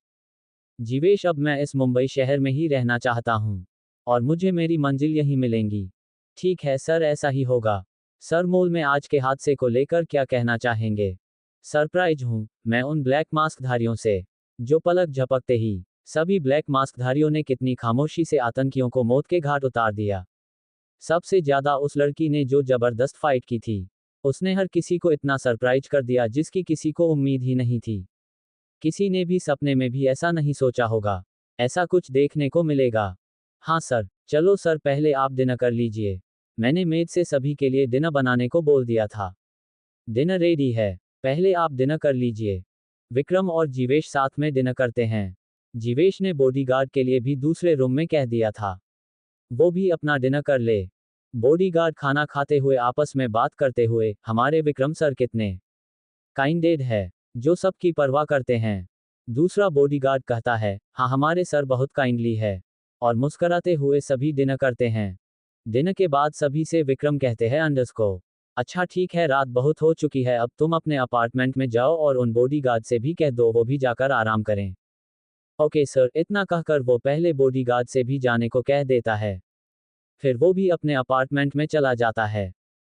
जीवेश, अब मैं इस मुंबई शहर में ही रहना चाहता हूँ, और मुझे मेरी मंजिल यहीं मिलेंगी। ठीक है सर, ऐसा ही होगा। सर, मॉल में आज के हादसे को लेकर क्या कहना चाहेंगे? सरप्राइज हूँ मैं उन ब्लैक मास्कधारियों से, जो पलक झपकते ही सभी ब्लैक मास्कधारियों ने कितनी खामोशी से आतंकियों को मौत के घाट उतार दिया। सबसे ज्यादा उस लड़की ने जो जबरदस्त फाइट की थी। उसने हर किसी को इतना सरप्राइज कर दिया जिसकी किसी को उम्मीद ही नहीं थी। किसी ने भी सपने में भी ऐसा नहीं सोचा होगा। ऐसा कुछ देखने को मिलेगा। हाँ सर, चलो सर पहले आप डिनर कर लीजिए। मैंने मेड से सभी के लिए डिनर बनाने को बोल दिया था। डिनर रेडी है, पहले आप डिनर कर लीजिए। विक्रम और जीवेश साथ में डिनर करते हैं। जीवेश ने बॉडीगार्ड के लिए भी दूसरे रूम में कह दिया था वो भी अपना डिनर कर ले। बॉडीगार्ड खाना खाते हुए आपस में बात करते हुए, हमारे विक्रम सर कितने काइंडेड है, जो सबकी परवाह करते हैं। दूसरा बॉडीगार्ड कहता है, हाँ हमारे सर बहुत काइंडली है। और मुस्कराते हुए सभी डिनर करते हैं। डिनर के बाद सभी से विक्रम कहते हैं अंडर्स को, अच्छा ठीक है रात बहुत हो चुकी है, अब तुम अपने अपार्टमेंट में जाओ और उन बॉडीगार्ड से भी कह दो वो भी जाकर आराम करें। ओके सर, इतना कहकर वो पहले बॉडीगार्ड से भी जाने को कह देता है। फिर वो भी अपने अपार्टमेंट में चला जाता है।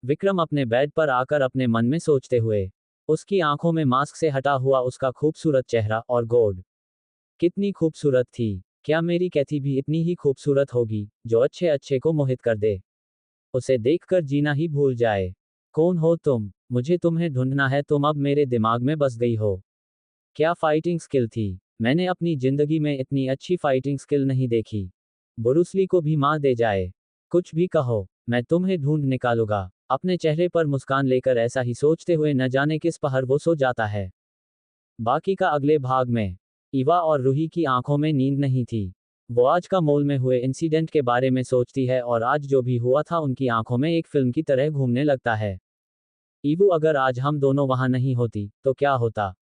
विक्रम अपने बेड पर आकर अपने मन में सोचते हुए, उसकी आंखों में मास्क से हटा हुआ उसका खूबसूरत चेहरा और गोड कितनी खूबसूरत थी। क्या मेरी कैथी भी इतनी ही खूबसूरत होगी, जो अच्छे अच्छे को मोहित कर दे, उसे देखकर जीना ही भूल जाए। कौन हो तुम? मुझे तुम्हें ढूंढना है, तुम अब मेरे दिमाग में बस गई हो। क्या फाइटिंग स्किल थी, मैंने अपनी जिंदगी में इतनी अच्छी फाइटिंग स्किल नहीं देखी। ब्रूस ली को भी मार दे जाए। कुछ भी कहो, मैं तुम्हें ढूंढ निकालूंगा। अपने चेहरे पर मुस्कान लेकर ऐसा ही सोचते हुए न जाने किस पहर वो सो जाता है। बाकी का अगले भाग में, ईवा और रूही की आंखों में नींद नहीं थी। वो आज का मॉल में हुए इंसिडेंट के बारे में सोचती है और आज जो भी हुआ था उनकी आंखों में एक फिल्म की तरह घूमने लगता है। ईवू, अगर आज हम दोनों वहां नहीं होती तो क्या होता?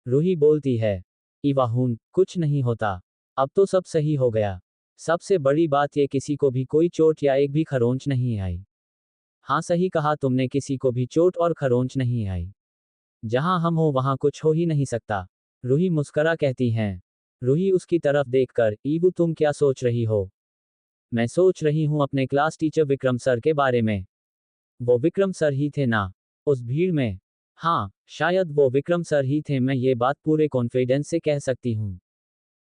रूही बोलती है। ईवा, कुछ नहीं होता। अब तो सब सही हो गया। सबसे बड़ी बात ये, किसी को भी कोई चोट या एक भी खरोंच नहीं आई। हाँ सही कहा तुमने, किसी को भी चोट और खरोंच नहीं आई। जहां हम हो वहां कुछ हो ही नहीं सकता। रूही मुस्करा कहती हैं। रूही उसकी तरफ देखकर, ईवू तुम क्या सोच रही हो? मैं सोच रही हूं अपने क्लास टीचर विक्रम सर के बारे में। वो विक्रम सर ही थे ना, उस भीड़ में? हाँ, शायद वो विक्रम सर ही थे, मैं ये बात पूरे कॉन्फिडेंस से कह सकती हूँ।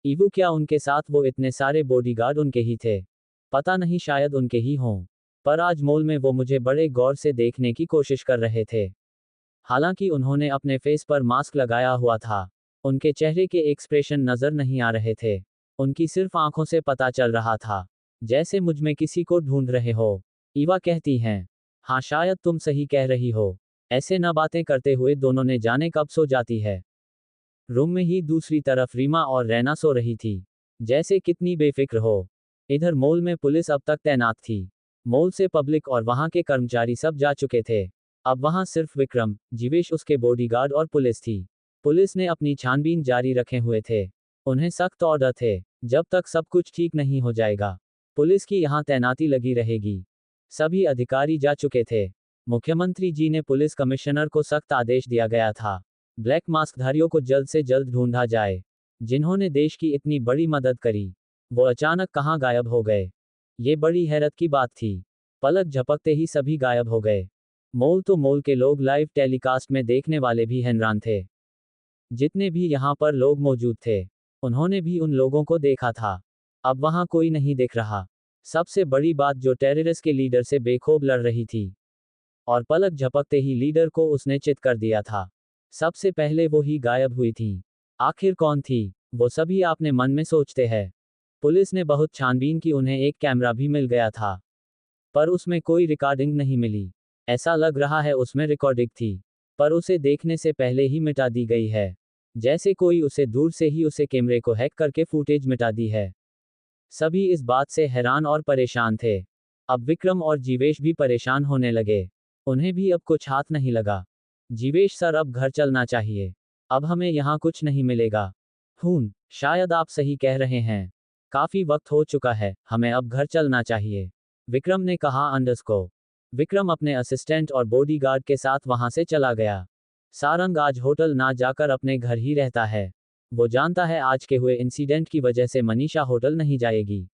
ईवू, क्या उनके साथ वो इतने सारे बॉडीगार्ड उनके ही थे? पता नहीं, शायद उनके ही हों। पर आज मॉल में वो मुझे बड़े गौर से देखने की कोशिश कर रहे थे। हालांकि उन्होंने अपने फेस पर मास्क लगाया हुआ था। उनके चेहरे के एक्सप्रेशन नजर नहीं आ रहे थे। उनकी सिर्फ आंखों से पता चल रहा था, जैसे मुझ में किसी को ढूंढ रहे हो। ईवा कहती हैं। हाँ शायद तुम सही कह रही हो। ऐसे न बातें करते हुए दोनों ने जाने कब सो जाती है। रूम में ही दूसरी तरफ रीमा और रैना सो रही थी, जैसे कितनी बेफिक्र हो। इधर मॉल में पुलिस अब तक तैनात थी। मॉल से पब्लिक और वहां के कर्मचारी सब जा चुके थे। अब वहां सिर्फ विक्रम, जीवेश, उसके बॉडीगार्ड और पुलिस थी। पुलिस ने अपनी छानबीन जारी रखे हुए थे। उन्हें सख्त ऑर्डर थे, जब तक सब कुछ ठीक नहीं हो जाएगा पुलिस की यहां तैनाती लगी रहेगी। सभी अधिकारी जा चुके थे। मुख्यमंत्री जी ने पुलिस कमिश्नर को सख्त आदेश दिया गया था, ब्लैक मास्कधारियों को जल्द से जल्द ढूंढा जाए। जिन्होंने देश की इतनी बड़ी मदद करी, वो अचानक कहां गायब हो गए? ये बड़ी हैरत की बात थी। पलक झपकते ही सभी गायब हो गए। मॉल तो मॉल के लोग, लाइव टेलीकास्ट में देखने वाले भी हैरान थे। जितने भी यहाँ पर लोग मौजूद थे, उन्होंने भी उन लोगों को देखा था। अब वहां कोई नहीं दिख रहा। सबसे बड़ी बात, जो टेररिस्ट के लीडर से बेखौफ लड़ रही थी, और पलक झपकते ही लीडर को उसने चित कर दिया था। सबसे पहले वो ही गायब हुई थी। आखिर कौन थी वो, सभी आपने मन में सोचते हैं। पुलिस ने बहुत छानबीन की, उन्हें एक कैमरा भी मिल गया था, पर उसमें कोई रिकॉर्डिंग नहीं मिली। ऐसा लग रहा है उसमें रिकॉर्डिंग थी, पर उसे देखने से पहले ही मिटा दी गई है। जैसे कोई उसे दूर से ही उसे कैमरे को हैक करके फुटेज मिटा दी है। सभी इस बात से हैरान और परेशान थे। अब विक्रम और जीवेश भी परेशान होने लगे। उन्हें भी अब कुछ हाथ नहीं लगा। जीवेश सर, अब घर चलना चाहिए। अब हमें यहाँ कुछ नहीं मिलेगा। शायद आप सही कह रहे हैं। काफी वक्त हो चुका है, हमें अब घर चलना चाहिए, विक्रम ने कहा अंडर्स को। विक्रम अपने असिस्टेंट और बॉडीगार्ड के साथ वहां से चला गया। सारंग आज होटल ना जाकर अपने घर ही रहता है। वो जानता है आज के हुए इंसिडेंट की वजह से मनीषा होटल नहीं जाएगी।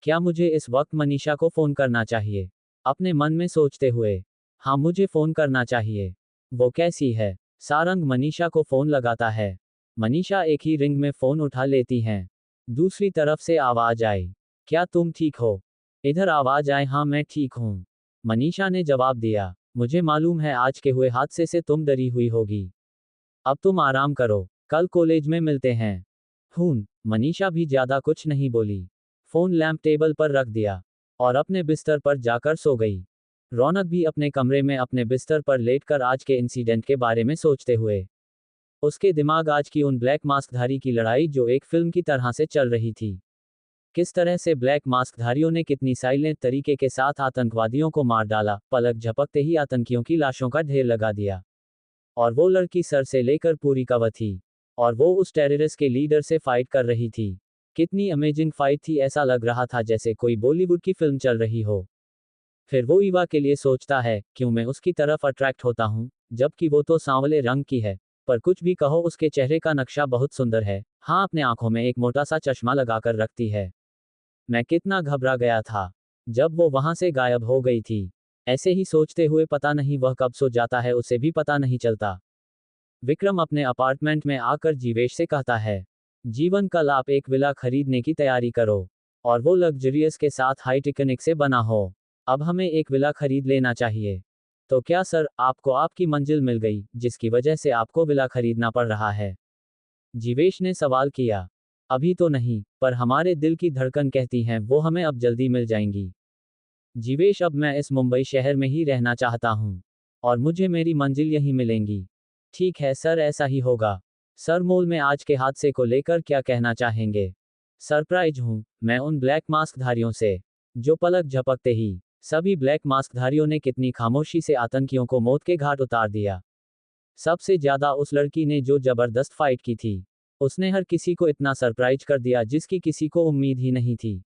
क्या मुझे इस वक्त मनीषा को फोन करना चाहिए? अपने मन में सोचते हुए, हाँ मुझे फोन करना चाहिए। वो कैसी है? सारंग मनीषा को फोन लगाता है। मनीषा एक ही रिंग में फोन उठा लेती हैं। दूसरी तरफ से आवाज आई, क्या तुम ठीक हो? इधर आवाज आए, हाँ मैं ठीक हूँ। मनीषा ने जवाब दिया, मुझे मालूम है आज के हुए हादसे से तुम डरी हुई होगी। अब तुम आराम करो, कल कॉलेज में मिलते हैं। मनीषा भी ज्यादा कुछ नहीं बोली। फोन लैंप टेबल पर रख दिया और अपने बिस्तर पर जाकर सो गई। रौनक भी अपने कमरे में अपने बिस्तर पर लेटकर आज के इंसिडेंट के बारे में सोचते हुए, उसके दिमाग आज की उन ब्लैक मास्कधारी की लड़ाई जो एक फिल्म की तरह से चल रही थी। किस तरह से ब्लैक मास्कधारियों ने कितनी साइलेंट तरीके के साथ आतंकवादियों को मार डाला, पलक झपकते ही आतंकियों की लाशों का ढेर लगा दिया। और वो लड़की सर से लेकर पूरी कवर थी। और वो उस टेररिस्ट के लीडर से फाइट कर रही थी। कितनी अमेजिंग फाइट थी, ऐसा लग रहा था जैसे कोई बॉलीवुड की फिल्म चल रही हो। फिर वो ईवा के लिए सोचता है, क्यों मैं उसकी तरफ अट्रैक्ट होता हूँ, जबकि वो तो सांवले रंग की है। पर कुछ भी कहो, उसके चेहरे का नक्शा बहुत सुंदर है। हाँ, अपने आंखों में एक मोटा सा चश्मा लगाकर रखती है। मैं कितना घबरा गया था जब वो वहां से गायब हो गई थी। ऐसे ही सोचते हुए पता नहीं वह कब सो जाता है, उसे भी पता नहीं चलता। विक्रम अपने अपार्टमेंट में आकर जीवेश से कहता है, जीवन कल आप एक विला खरीदने की तैयारी करो। और वो लग्जरियस के साथ हाई टेक्निक से बना हो। अब हमें एक विला खरीद लेना चाहिए। तो क्या सर, आपको आपकी मंजिल मिल गई, जिसकी वजह से आपको विला खरीदना पड़ रहा है? जीवेश ने सवाल किया। अभी तो नहीं, पर हमारे दिल की धड़कन कहती हैं वो हमें अब जल्दी मिल जाएंगी। जीवेश, अब मैं इस मुंबई शहर में ही रहना चाहता हूँ। और मुझे मेरी मंजिल यहीं मिलेंगी। ठीक है सर, ऐसा ही होगा। सर, मॉल में आज के हादसे को लेकर क्या कहना चाहेंगे? सरप्राइज हूँ मैं उन ब्लैक मास्कधारियों से, जो पलक झपकते ही सभी ब्लैक मास्कधारियों ने कितनी खामोशी से आतंकियों को मौत के घाट उतार दिया। सबसे ज्यादा उस लड़की ने जो जबरदस्त फाइट की थी। उसने हर किसी को इतना सरप्राइज कर दिया जिसकी किसी को उम्मीद ही नहीं थी।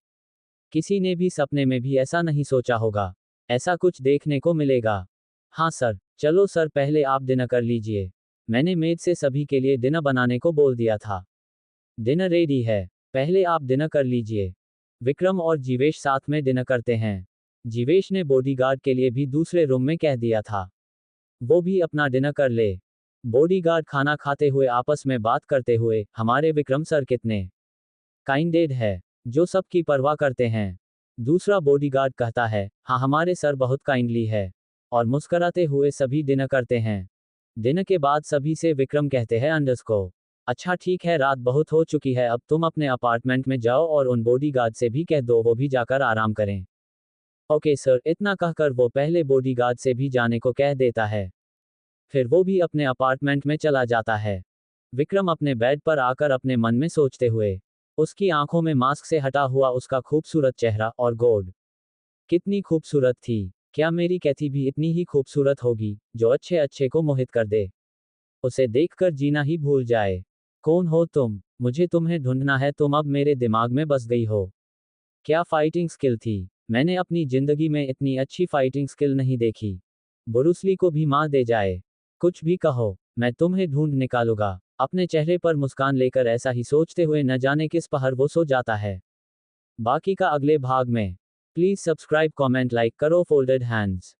किसी ने भी सपने में भी ऐसा नहीं सोचा होगा ऐसा कुछ देखने को मिलेगा। हाँ सर, चलो सर, पहले आप डिनर कर लीजिए। मैंने मेड से सभी के लिए डिनर बनाने को बोल दिया था। डिनर रेडी है, पहले आप डिनर कर लीजिए। विक्रम और जीवेश साथ में डिनर करते हैं। जीवेश ने बॉडीगार्ड के लिए भी दूसरे रूम में कह दिया था, वो भी अपना डिनर कर ले। बॉडीगार्ड खाना खाते हुए आपस में बात करते हुए, हमारे विक्रम सर कितने काइंडेड है, जो सबकी परवाह करते हैं। दूसरा बॉडीगार्ड कहता है, हाँ हमारे सर बहुत काइंडली है। और मुस्कराते हुए सभी डिनर करते हैं। डिनर के बाद सभी से विक्रम कहते हैं अंडरस्को, अच्छा ठीक है, रात बहुत हो चुकी है, अब तुम अपने अपार्टमेंट में जाओ और उन बॉडीगार्ड से भी कह दो वो भी जाकर आराम करें। ओके सर, इतना कहकर वो पहले बॉडीगार्ड से भी जाने को कह देता है। फिर वो भी अपने अपार्टमेंट में चला जाता है। विक्रम अपने बेड पर आकर अपने मन में सोचते हुए, उसकी आंखों में मास्क से हटा हुआ उसका खूबसूरत चेहरा और गोड कितनी खूबसूरत थी। क्या मेरी कैथी भी इतनी ही खूबसूरत होगी, जो अच्छे अच्छे को मोहित कर दे, उसे देखकर जीना ही भूल जाए। कौन हो तुम? मुझे तुम्हें ढूंढना है, तुम अब मेरे दिमाग में बस गई हो। क्या फाइटिंग स्किल थी, मैंने अपनी जिंदगी में इतनी अच्छी फाइटिंग स्किल नहीं देखी। ब्रूस ली को भी मार दे जाए। कुछ भी कहो, मैं तुम्हें ढूंढ निकालूंगा। अपने चेहरे पर मुस्कान लेकर ऐसा ही सोचते हुए न जाने किस पहर वो सो जाता है। बाकी का अगले भाग में। प्लीज सब्सक्राइब, कमेंट, लाइक करो। Folded hands.